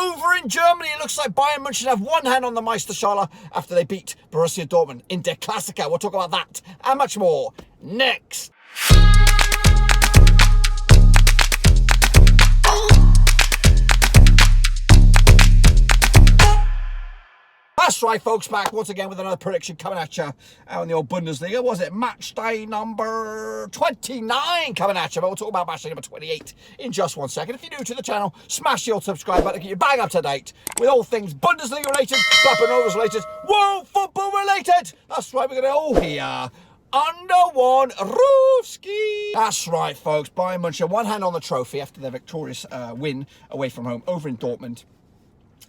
over in Germany. It looks like Bayern München have one hand on the Meisterschale after they beat Borussia Dortmund in Der Klassiker. We'll talk about that and much more next. That's right, folks, back once again with another prediction coming at you out in the old Bundesliga. Was it match day number 29 coming at you? But we'll talk about match day number 28 in just 1 second. If you're new to the channel, smash the old subscribe button to get you bang up to date with all things Bundesliga related, Clapper Novas related, World Football related. That's right, we're going to all hear under one Roofski. That's right, folks. Bayern München, one hand on the trophy after their victorious win away from home over in Dortmund.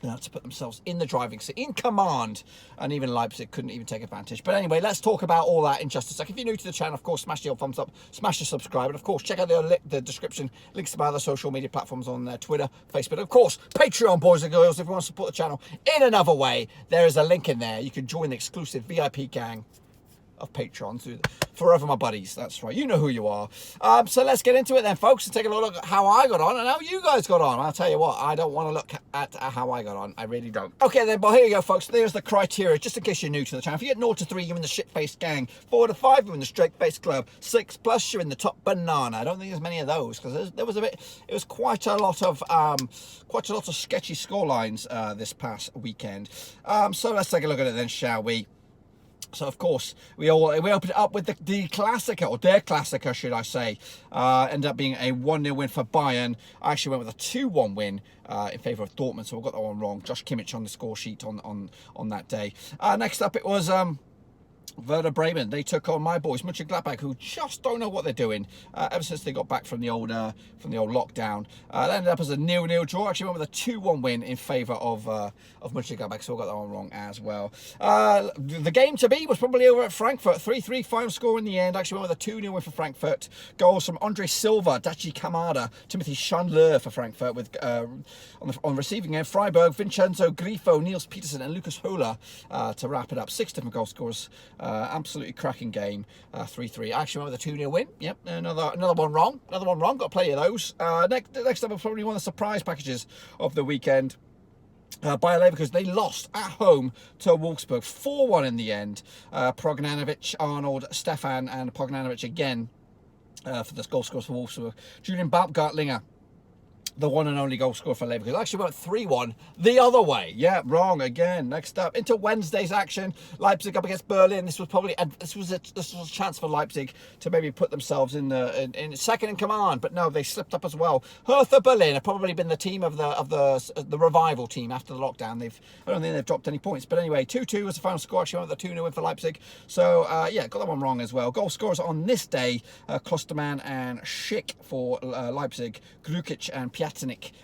To put themselves in the driving seat, in command, and even Leipzig couldn't even take advantage. But anyway, let's talk about all that in just a second. If you're new to the channel, of course, smash the old thumbs up, smash the subscribe, and of course, check out the description, links to my other social media platforms on Twitter, Facebook, and of course, Patreon, boys and girls. If you want to support the channel in another way, there is a link in there. You can join the exclusive VIP gang of patrons, forever my buddies. That's right, you know who you are. So let's get into it then, folks, and take a look at how I got on and how you guys got on. I'll tell you what, I don't want to look at how I got on. I really don't. Okay then, but here you go, folks. There's the criteria, just in case you're new to the channel. If you get 0 to 3, you're in the shit-faced gang. 4 to 5, you're in the straight-faced club. 6 plus, you're in the top banana. I don't think there's many of those, because there was it was quite a lot of sketchy scorelines this past weekend. So let's take a look at it then, shall we? So, of course, we opened it up with the Klassiker, or Der Klassiker, should I say. Ended up being a 1-0 win for Bayern. I actually went with a 2-1 win in favour of Dortmund, so I got that one wrong. Josh Kimmich on the score sheet on that day. Next up, it was Werder Bremen. They took on my boys, Mönchengladbach, who just don't know what they're doing ever since they got back from the old lockdown. That ended up as a 0-0 draw. Actually went with a 2-1 win in favour of Mönchengladbach, so I got that one wrong as well. The game to be was probably over at Frankfurt. 3-3 final score in the end. Actually went with a 2-0 win for Frankfurt. Goals from Andre Silva, Dachi Kamada, Timothy Chandler for Frankfurt, with on receiving end Freiburg, Vincenzo Grifo, Niels Petersen and Lucas Höhler to wrap it up. 6 different goal scorers. Absolutely cracking game. 3-3. Actually went with a 2-0 win. Yep, another one wrong. Another one wrong. Got plenty of those. Next up was probably one of the surprise packages of the weekend. Bayer Leverkusen, they lost at home to Wolfsburg. 4-1 in the end. Prognanovic, Arnold, Stefan and Prognanovic again for the goal scorers for Wolfsburg. Julian Baumgartlinger, the one and only goal scorer for Leverkusen. Actually went 3-1 the other way. Yeah, wrong again. Next up, into Wednesday's action, Leipzig up against Berlin. This was probably this was a chance for Leipzig to maybe put themselves in second in command, but no, they slipped up as well. Hertha Berlin have probably been the team of the revival team after the lockdown. I don't think they've dropped any points, but anyway, 2-2 was the final score. Actually went with a 2-0 win for Leipzig. So yeah, got that one wrong as well. Goal scorers on this day: Klosterman and Schick for Leipzig, Grukic and Piatnik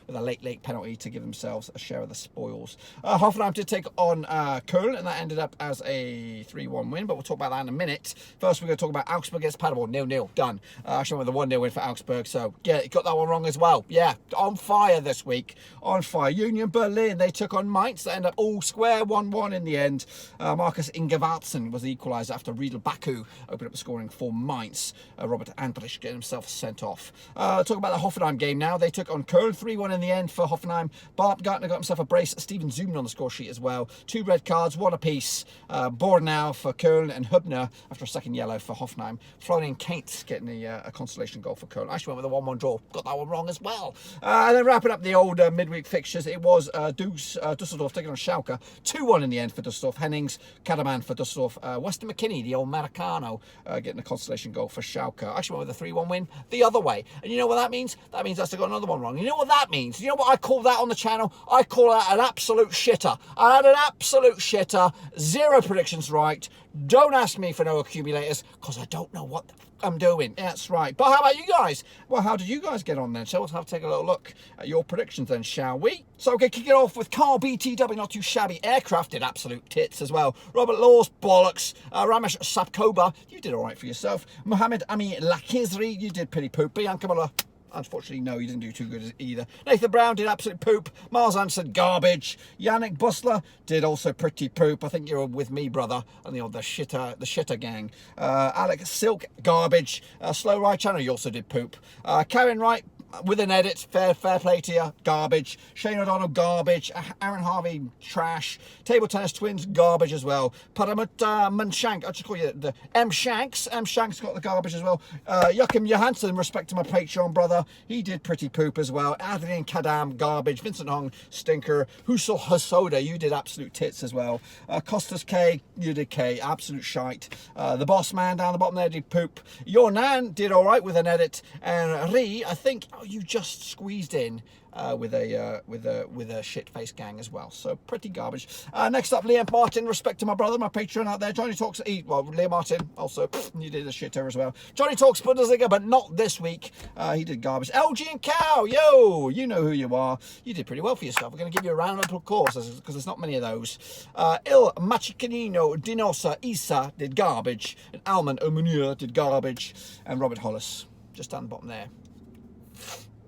with a late penalty to give themselves a share of the spoils. Hoffenheim did take on Köln, and that ended up as a 3-1 win, but we'll talk about that in a minute. First, we're going to talk about Augsburg against Paderborn. 0-0, done. Actually went with a 1-0 win for Augsburg, so yeah, got that one wrong as well. Yeah, on fire this week. On fire. Union Berlin, they took on Mainz. That ended up all square, 1-1 in the end. Marcus Ingevartsen was the equaliser after Riedel Baku opened up the scoring for Mainz. Robert Andrich getting himself sent off. Talk about the Hoffenheim game now. They took on Köln, 3-1 in the end for Hoffenheim. Baumgartner got himself a brace. Steven Zooman on the score sheet as well. 2 red cards, 1 apiece. Bornau for Köln and Hübner after a second yellow for Hoffenheim. Florian Kainz getting a consolation goal for Köln. Actually went with a 1-1 draw. Got that one wrong as well. And then wrapping up the old midweek fixtures, it was Dusseldorf taking on Schalke. 2-1 in the end for Dusseldorf. Hennings, Kadaman for Dusseldorf. Weston McKinney, the old Maracano, getting a consolation goal for Schalke. Actually went with a 3-1 win the other way. And you know what that means? That means I still got another one wrong. You know what that means? You know what I call that on the channel? I call that an absolute shitter. I had an absolute shitter. 0 predictions right. Don't ask me for no accumulators, because I don't know what I'm doing. That's right. But how about you guys? Well, how did you guys get on then? So let's have to take a little look at your predictions then, shall we? So okay, kick it off with Carl BTW, not too shabby. Aircraft did absolute tits as well. Robert Laws, bollocks. Ramesh Sapkoba, you did all right for yourself. Mohammed Ami Lakizri, you did pretty poop. Bianca Muller, unfortunately, no, you didn't do too good either. Nathan Brown did absolute poop. Miles Anderson, garbage. Yannick Bustler did also pretty poop. I think you're with me, brother, and the shitter gang. Alex Silk, garbage. Slow Ride Channel, you also did poop. Karen Wright, with an edit, fair play to you, garbage. Shane O'Donnell, garbage. Aaron Harvey, trash. Table Tennis Twins, garbage as well. Munshank, I'll just call you the M Shanks. M Shanks got the garbage as well. Joachim Johansson, respect to my Patreon brother, he did pretty poop as well. Adrian Kadam, garbage. Vincent Hong, stinker. Husel Hosoda, you did absolute tits as well. Costas K, you did K, absolute shite. The boss man down the bottom there did poop. Your Nan did all right with an edit, and Ree, I think you just squeezed in with a shit-faced gang as well. So pretty garbage. Next up, Liam Martin. Respect to my brother, my Patreon out there. Johnny Talks. Liam Martin also. You did a shitter as well. Johnny Talks Bundesliga, but not this week. He did garbage. LG and Cow. Yo, you know who you are. You did pretty well for yourself. We're going to give you a round of applause because there's not many of those. Il Machicanino Dinosa Isa did garbage, and Alman Omunir did garbage, and Robert Hollis just down the bottom there.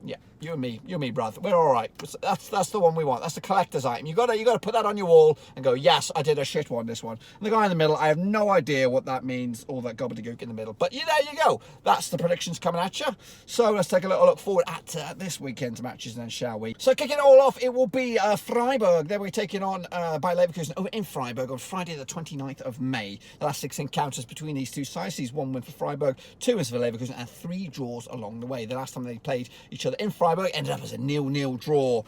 Yeah, you and me, brother. We're all right. That's the one we want. That's the collector's item. You gotta put that on your wall and go, yes, I did a shit one, this one. And the guy in the middle, I have no idea what that means, all that gobbledygook in the middle. But there you go. That's the predictions coming at you. So let's take a little look forward at this weekend's matches then, shall we? So kicking it all off, it will be Freiburg. They'll be taking on by Leverkusen over in Freiburg on Friday the 29th of May. The last 6 encounters between these two sides sees 1 win for Freiburg, 2 wins for Leverkusen, and 3 draws along the way. The last time they played each other in Freiburg ended up as a 0-0 draw.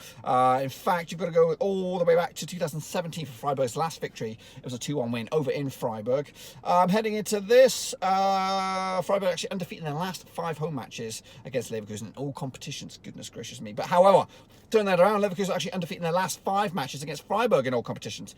In fact, you've got to go all the way back to 2017 for Freiburg's last victory. It was a 2-1 win over in Freiburg. Heading into this, Freiburg actually undefeated in their last 5 home matches against Leverkusen in all competitions. Goodness gracious me. But however, turn that around, Leverkusen actually undefeated in their last 5 matches against Freiburg in all competitions.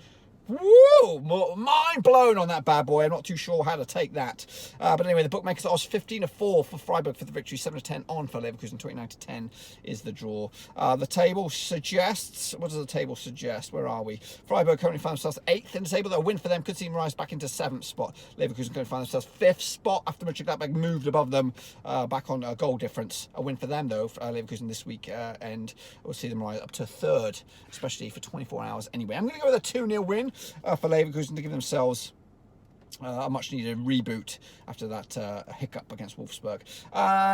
Woo! Mind blown on that bad boy. I'm not too sure how to take that. But anyway, the bookmakers odds 15-4 for Freiburg for the victory, 7-10 on for Leverkusen, 29-10 is the draw. The table suggests, what does the table suggest? Where are we? Freiburg currently find themselves 8th in the table. A win for them could see them rise back into 7th spot. Leverkusen currently find themselves 5th spot after Mönchengladbach moved above them back on goal difference. A win for them though, for Leverkusen this week, and we'll see them rise up to 3rd, especially for 24 hours anyway. I'm going to go with a 2-0 win for Leverkusen to give themselves a much needed reboot after that hiccup against Wolfsburg.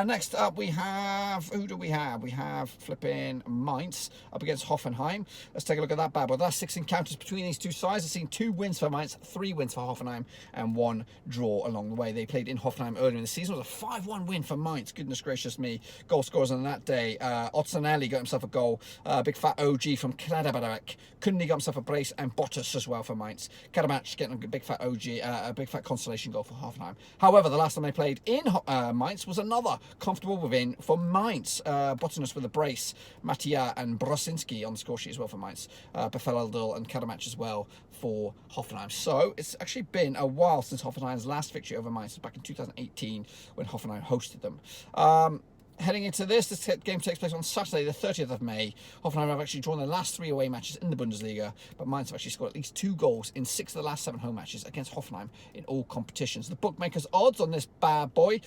Next up we have, who do we have? We have flipping Mainz up against Hoffenheim. Let's take a look at that bad boy. The last 6 encounters between these two sides have seen 2 wins for Mainz, 3 wins for Hoffenheim, and 1 draw along the way. They played in Hoffenheim earlier in the season. It was a 5-1 win for Mainz. Goodness gracious me. Goal scorers on that day. Otsanelli got himself a goal. Big fat OG from Kladabadek. Kundi got himself a brace, and Bottas as well for Mainz. Karamatch getting a big fat OG, a big fat consolation goal for Hoffenheim. However, the last time they played in Mainz was another comfortable win for Mainz. Bottas with a brace, Mattia and Brosinski on the score sheet as well for Mainz. Befeldel and Karamatch as well for Hoffenheim. So it's actually been a while since Hoffenheim's last victory over Mainz, back in 2018 when Hoffenheim hosted them. Heading into this game takes place on Saturday, the 30th of May. Hoffenheim have actually drawn their last 3 away matches in the Bundesliga, but Mainz have actually scored at least 2 goals in 6 of the last 7 home matches against Hoffenheim in all competitions. The bookmakers' odds on this bad boy,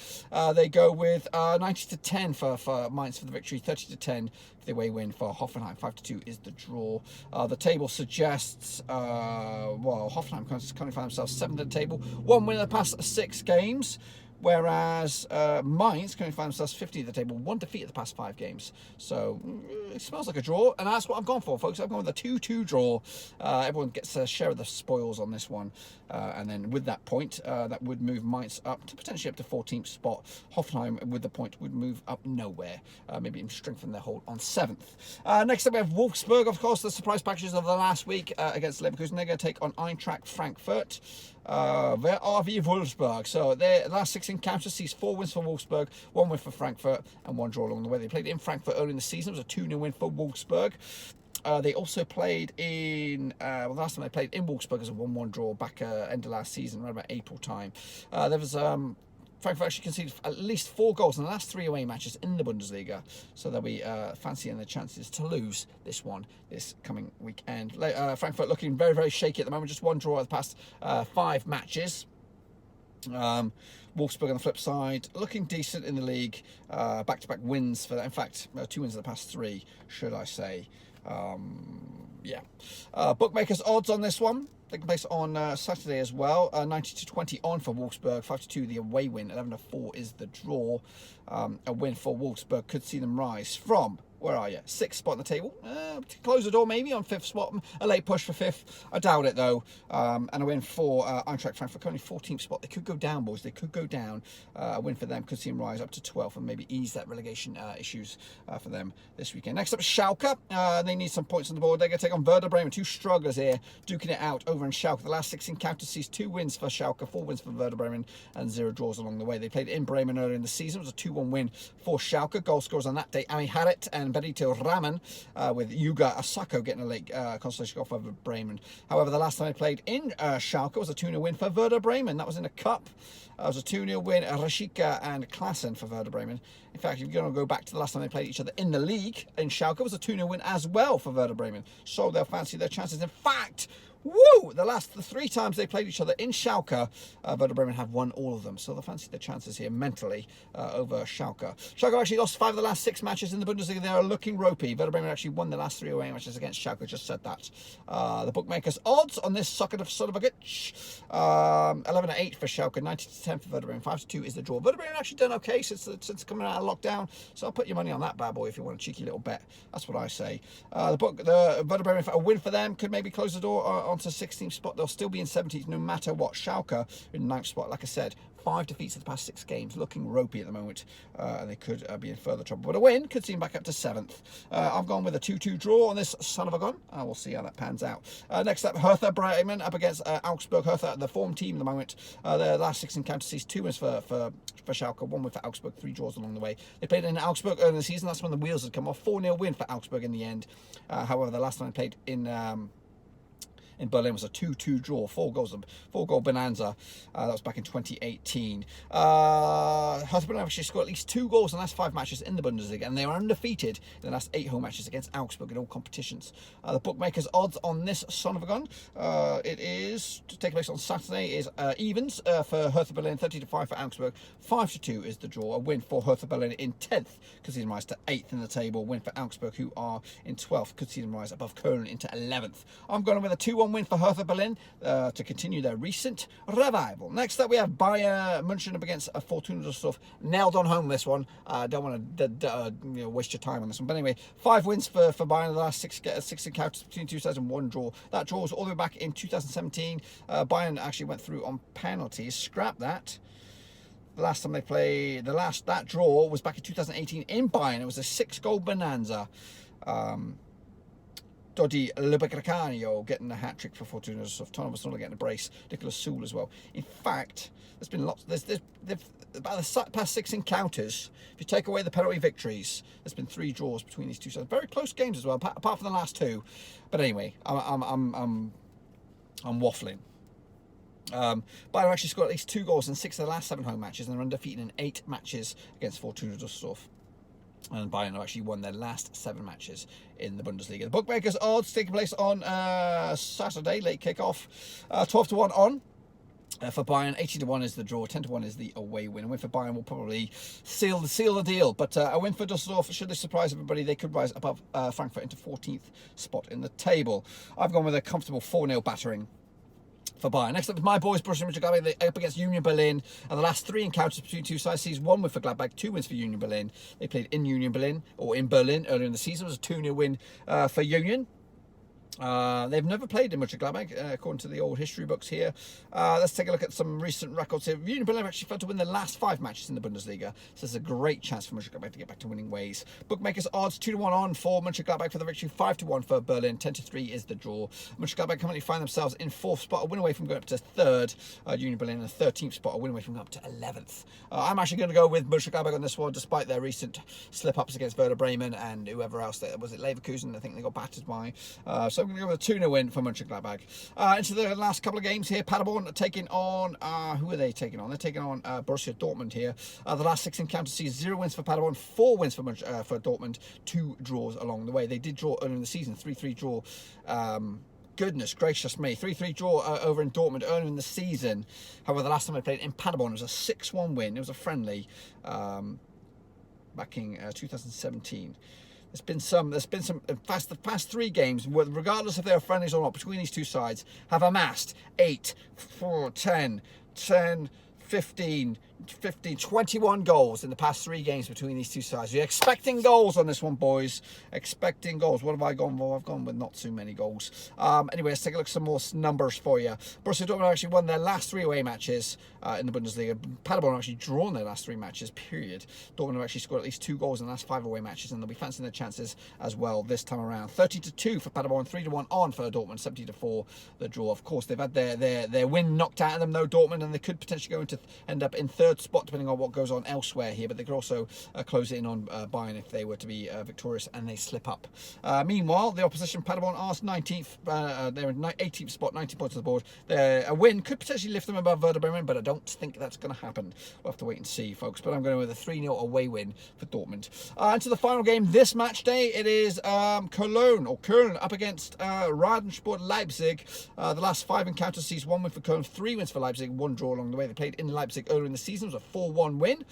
they go with 90-10 for Mainz for the victory, 30-10 for the away win for Hoffenheim. 5-2 is the draw. The table suggests, well, Hoffenheim currently find themselves 7th at the table, 1 win in the past 6 games. Whereas Mainz currently find themselves 50 at the table, 1 defeat at the past 5 games. So it smells like a draw, and that's what I've gone for, folks. I've gone with a 2-2 draw. Everyone gets a share of the spoils on this one. And then with that point, that would move Mainz up to potentially up to 14th spot. Hoffenheim, with the point, would move up nowhere. Maybe even strengthen their hold on 7th. Next up, we have Wolfsburg, of course, the surprise packages of the last week against Leverkusen. They're going to take on Eintracht Frankfurt. Where RB Wolfsburg. So their last 6 encounters sees 4 wins for Wolfsburg, 1 win for Frankfurt, and 1 draw along the way. They played in Frankfurt early in the season. It was a 2-0 win for Wolfsburg. They also played in, well, the last time they played in Wolfsburg was a 1-1 draw back end of last season, around about April time. There was Frankfurt actually conceded at least 4 goals in the last 3 away matches in the Bundesliga, so they'll be fancying their chances to lose this one this coming weekend. Frankfurt looking very, very shaky at the moment, just 1 draw at the past 5 matches. Wolfsburg on the flip side, looking decent in the league, back-to-back wins for that. In fact, 2 wins in the past 3, should I say. Yeah. Bookmakers odds on this one. taking place on Saturday as well. 90-20 on for Wolfsburg, 5-2 the away win, 11-4 is the draw. A win for Wolfsburg could see them rise from, where are you? 6th spot in the table. Close the door maybe on 5th spot. A late push for 5th. I doubt it though. And a win for Eintracht Frankfurt, only 14th spot. They could go down, boys. They could go down. A win for them could see them rise up to 12th and maybe ease that relegation issues for them this weekend. Next up, Schalke. They need some points on the board. They're going to take on Werder Bremen. 2 strugglers here, duking it out over in Schalke. The last 6 encounters sees 2 wins for Schalke, 4 wins for Werder Bremen, and 0 draws along the way. They played in Bremen earlier in the season. It was a 2-1 win for Schalke. Goal scorers on that day, Ami Harit and Benito Raman, with Yuga Asako getting a late consolation goal for Bremen. However, the last time they played in Schalke was a 2-0 win for Werder Bremen. That was in a cup. It was a 2-0 win, Rashika and Klassen for Werder Bremen. In fact, if you're going to go back to the last time they played each other in the league, in Schalke, it was a 2-0 win as well for Werder Bremen. So they'll fancy their chances. In fact, woo! The 3 times they played each other in Schalke, Werder Bremen have won all of them. So they'll fancy their chances here mentally over Schalke. Schalke actually lost 5 of the last 6 matches in the Bundesliga. They are looking ropey. Werder Bremen actually won the last 3 away matches against Schalke. Just said that. The bookmakers' odds on this sucker of son of a bitch. 11-8 for Schalke, 90-10 for Werder Bremen. 5-2 is the draw. Werder Bremen actually done okay since coming out of lockdown. So I'll put your money on that bad boy if you want a cheeky little bet. That's what I say. The Werder Bremen, a win for them could maybe close the door onto 16th spot. They'll still be in 17th no matter what. Schalke in 9th spot, like I said, 5 defeats in the past 6 games, looking ropey at the moment, and they could be in further trouble. But a win could see them back up to 7th. I've gone with a 2-2 draw on this son of a gun. We'll see how that pans out. Next up, Hertha Bremen up against Augsburg. Hertha, the form team at the moment. Their last 6 encounters sees 2 wins for Schalke, 1 win for Augsburg, 3 draws along the way. They played in Augsburg early in the season. That's when the wheels had come off. 4-0 win for Augsburg in the end. However, the last time they played in Berlin was a 2-2 draw, 4-goal bonanza. That was back in 2018. Hertha Berlin actually scored at least 2 goals in the last 5 matches in the Bundesliga, and they are undefeated in the last 8 home matches against Augsburg in all competitions. The bookmakers' odds on this son of a gun, it is to take place on Saturday, is evens for Hertha Berlin, 30-5 for Augsburg, 5-2 is the draw. A win for Hertha Berlin in 10th could see them rise to 8th in the table. Win for Augsburg, who are in 12th, could see them rise above Köln into 11th. I'm going with a 2-1 win for Hertha Berlin to continue their recent revival. Next up, we have Bayern München up against Fortuna Dusseldorf. Nailed on home this one. Don't want to waste your time on this one. But anyway, 5 wins for Bayern in the last 6 encounters between 2 sides and 1 draw. That draw was all the way back in 2017. Bayern actually went through on penalties. Scrap that. The last time they played, that draw was back in 2018 in Bayern. It was a 6-goal bonanza. Dodi Libercacanio getting a hat-trick for Fortuna. Tom was not getting a brace. Nicolas Soul as well. In fact, there's been lots. There's about the past 6 encounters. If you take away the penalty victories, there's been 3 draws between these 2 sides. Very close games as well, apart from the last 2. But anyway, I'm waffling. Bayern actually scored at least 2 goals in 6 of the last 7 home matches, and they're undefeated in 8 matches against Fortuna Düsseldorf. And Bayern have actually won their last 7 matches in the Bundesliga. The bookmakers' odds taking place on Saturday, late kickoff. 12-1 on for Bayern. 18-1 is the draw. 10-1 is the away win. A win for Bayern will probably seal the deal. But a win for Dusseldorf, should they surprise everybody, they could rise above Frankfurt into 14th spot in the table. I've gone with a comfortable 4-0 battering for Bayern. Next up is my boys, Borussia Mönchengladbach, up against Union Berlin. And the last 3 encounters between 2 sides sees 1 win for Gladbach, 2 wins for Union Berlin. They played in Union Berlin, or in Berlin, earlier in the season. It was a 2-0 win for Union. They've never played in Mönchengladbach, according to the old history books here. Let's take a look at some recent records here. Union Berlin actually failed to win the last 5 matches in the Bundesliga, so there's a great chance for Mönchengladbach to get back to winning ways. Bookmakers' odds 2-1 on for Mönchengladbach for the victory, 5-1 for Berlin, 10-3 is the draw. Mönchengladbach currently find themselves in 4th spot, a win away from going up to 3rd. Union Berlin in the 13th spot, a win away from going up to 11th. I'm actually going to go with Mönchengladbach on this one, despite their recent slip-ups against Werder Bremen and whoever else. Was it Leverkusen? I think they got battered by. So I'm going to go with a 2-0 win for Mönchengladbach. Into the last couple of games here, Paderborn are taking on, who are they taking on? They're taking on Borussia Dortmund here. The last 6 encounters see 0 wins for Paderborn, 4 wins for Dortmund, 2 draws along the way. They did draw earlier in the season, 3-3 draw. Goodness gracious me, 3-3 draw over in Dortmund earlier in the season. However, the last time they played in Paderborn, it was a 6-1 win. It was a friendly back in 2017. There's been some the past 3 games, regardless if they're friendlies or not, between these two sides, have amassed 8, 4, 10, 15, 21 goals in the past 3 games between these two sides. You're expecting goals on this one, boys. Expecting goals. What have I gone for? I've gone with not too many goals. Anyway, let's take a look at some more numbers for you. Borussia Dortmund actually won their last 3 away matches in the Bundesliga. Paderborn have actually drawn their last 3 matches, period. Dortmund have actually scored at least 2 goals in the last 5 away matches, and they'll be fancying their chances as well this time around. 30-2 for Paderborn, 3-1 on for Dortmund, 70-4 the draw. Of course, they've had their win knocked out of them, though, Dortmund, and they could potentially end up in 3rd spot, depending on what goes on elsewhere here, but they could also close in on Bayern if they were to be victorious and they slip up. Meanwhile, the opposition, Paderborn, are 19th. They're in 18th spot, 90 points on the board. A win could potentially lift them above Werder Bremen, but I don't think that's going to happen. We'll have to wait and see, folks. But I'm going with a 3-0 away win for Dortmund. Into the final game this match day, it is Köln up against RB Leipzig. The last 5 encounters sees 1 win for Köln, 3 wins for Leipzig, 1 draw along the way. They played in Leipzig earlier in the season. It was a 4-1 win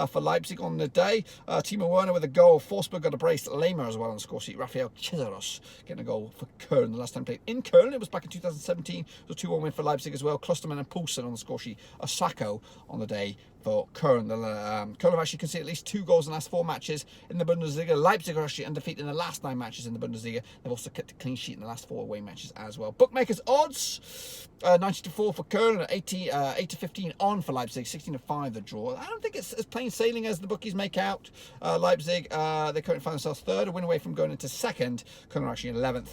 for Leipzig on the day. Timo Werner with a goal. Forsberg got a brace. Lehmer as well on the score sheet. Rafael Chizaros getting a goal for Köln. The last time played in Köln, it was back in 2017. It was a 2-1 win for Leipzig as well. Klostermann and Poulsen on the score sheet. Osako on the day for Köln. Köln have actually conceded at least 2 goals in the last 4 matches in the Bundesliga. Leipzig are actually undefeated in the last 9 matches in the Bundesliga. They've also kept a clean sheet in the last 4 away matches as well. Bookmakers odds, 90-4 for Köln, 8-15 on for Leipzig, 16-5 the draw. I don't think it's as plain sailing as the bookies make out. Leipzig, they currently find themselves 3rd, a win away from going into 2nd. Köln are actually in 11th.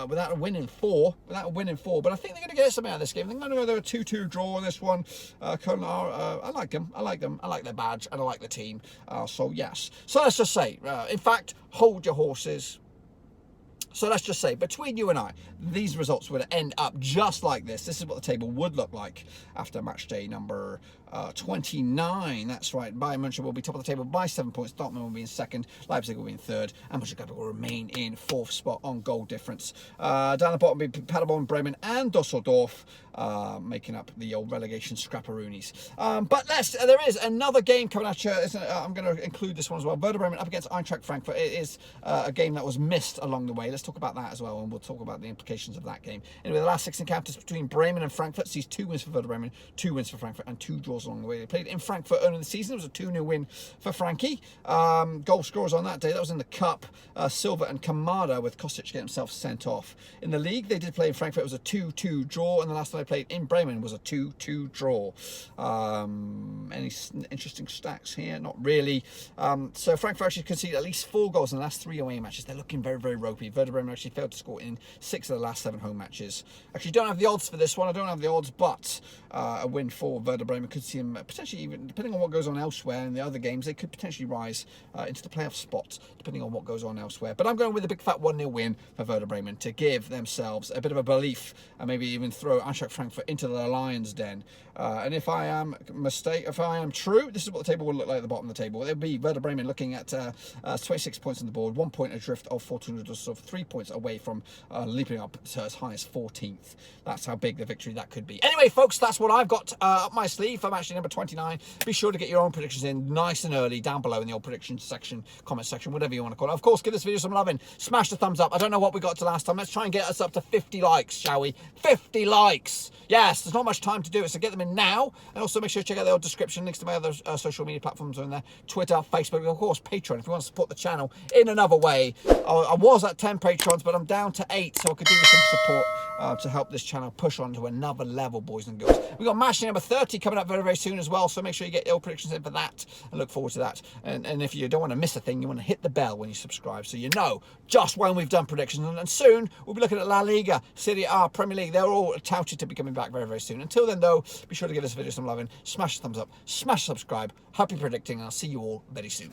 Without a win in 4, but I think they're going to get something out of this game. I think they're going to go a 2-2 draw on this one. Köln are, I like them, I like their badge, and I like the team. So yes, so let's just say, in fact, hold your horses. So let's just say, between you and I, these results would end up just like this. This is what the table would look like after match day number 29. That's right. Bayern München will be top of the table by 7 points. Dortmund will be in 2nd. Leipzig will be in 3rd. And Mönchengladbach will remain in 4th spot on goal difference. Down the bottom will be Paderborn, Bremen, and Dusseldorf, making up the old relegation scrapperoonies. But there is another game coming at you. I'm going to include this one as well. Werder Bremen up against Eintracht Frankfurt. It is a game that was missed along the way. Let's talk about that as well, and we'll talk about the implications of that game. Anyway, the last 6 encounters between Bremen and Frankfurt sees 2 wins for Werder Bremen, 2 wins for Frankfurt, and 2 draws along the way. They played in Frankfurt earlier in the season. It was a 2-0 win for Frankie. Goal scorers on that day, that was in the Cup, Silva and Kamada, with Kostic getting himself sent off. In the league, they did play in Frankfurt. It was a 2-2 draw, and the last time they played in Bremen was a 2-2 draw. Any interesting stats here? Not really. So Frankfurt actually conceded at least 4 goals in the last 3 away matches. They're looking very, very ropey. Werder Bremen actually failed to score in 6 of the last 7 home matches. Actually, don't have the odds for this one. I don't have the odds, but a win for Werder Bremen could see them potentially, even depending on what goes on elsewhere in the other games, they could potentially rise into the playoff spot, depending on what goes on elsewhere. But I'm going with a big fat 1-0 win for Werder Bremen to give themselves a bit of a belief, and maybe even throw Eintracht Frankfurt into the lion's den. And if I am true, this is what the table will look like at the bottom of the table. It'll be Werder Bremen looking at 26 points on the board, 1 point adrift of Fortuna Dusseldorf, 3 points away from leaping up to as high as 14th. That's how big the victory that could be. Anyway, folks, that's what I've got up my sleeve for match day number 29. Be sure to get your own predictions in nice and early down below in the old predictions section, comment section, whatever you want to call it. Of course, give this video some loving. Smash the thumbs up. I don't know what we got to last time. Let's try and get us up to 50 likes, shall we? 50 likes. Yes, there's not much time to do it, so get them in now. And also make sure to check out the old description. Links to my other social media platforms are in there. Twitter, Facebook, and of course, Patreon. If you want to support the channel in another way. I was at 10 patrons, but I'm down to 8, so I could do with some support to help this channel push on to another level, boys and girls. We've got match day number 30 coming up very, very soon as well, so make sure you get your predictions in for that. I look forward to that. And if you don't want to miss a thing, you want to hit the bell when you subscribe, so you know just when we've done predictions. And soon, we'll be looking at La Liga, Serie A, Premier League. They're all touted to be coming back very, very soon. Until then, though, be sure to give this video some loving. Smash the thumbs up, smash subscribe. Happy predicting, and I'll see you all very soon.